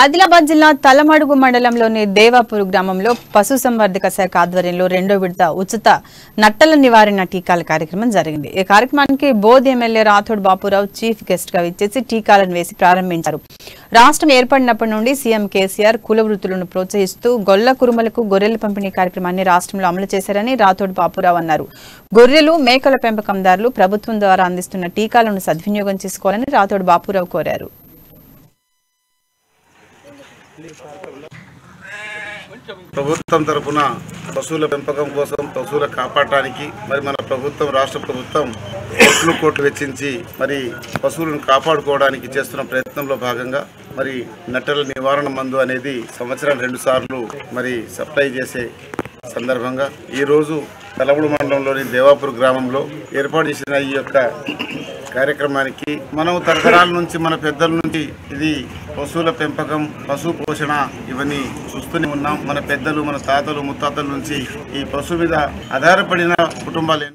ఆదిలాబాద్ జిల్లా తలమడుగు మండలంలోని దేవాపూర్ గ్రామంలో పశుసంవర్ధక శాఖ ఆధ్వర్యంలో రెండో విడత ఉచిత నట్టల నివారణ టీకాల కార్యక్రమం జరిగింది। ఈ కార్యక్రమానికి Boath MLA Rathod Bapurao chief guest గా విచ్చేసి టీకాలను వేసి ప్రారంభించారు। రాష్ట్రం ఏర్పడినప్పటి నుండి సీఎం కేసీఆర్ కుల వృత్తులను ప్రోత్సహిస్తూ గొల్ల కురుమలకు గొర్రెల పంపిణీ కార్యక్రమాన్ని రాష్ట్రంలో అమలు చేశారని రాథోడ్ బాపురావు అన్నారు। గొర్రెలు మేకల పెంపకందారులు ప్రభుత్వం ద్వారా అందిస్తున్న టీకాలను సద్వినియోగం చేసుకోవాలని రాథోడ్ బాపురావు కోరారు। ప్రభుత్వం తరపున పశువుల పెంపకం కోసం పశువుల కాపాడటానికి మన ప్రభుత్వం రాష్ట్ర ప్రభుత్వం కోట్లు వెచ్చించి పశువులను కాపాడుకోవడానికి చేస్తున్న ప్రయత్నంలో భాగంగా నట్టల నివారణ మందు అనేది సంవత్సరానికి 2 సార్లు సప్లై చేసే సందర్భంగా ఈ రోజు తలమడుగు మండలంలోని దేవాపూర్ గ్రామంలో ఏర్పాటు చేసిన ఈ యొక్క కార్యక్రమానికి మనం తరతరాల నుంచి మన పెద్దల నుంచి ఇది పశువుల పెంపకం పశు పోషణ ఇవన్నీ చూస్తూనే ఉన్నాం। మన పెద్దలు మన తాతలు ముత్తాతల నుంచి ఈ పశువు మీద ఆధారపడిన కుటుంబాలు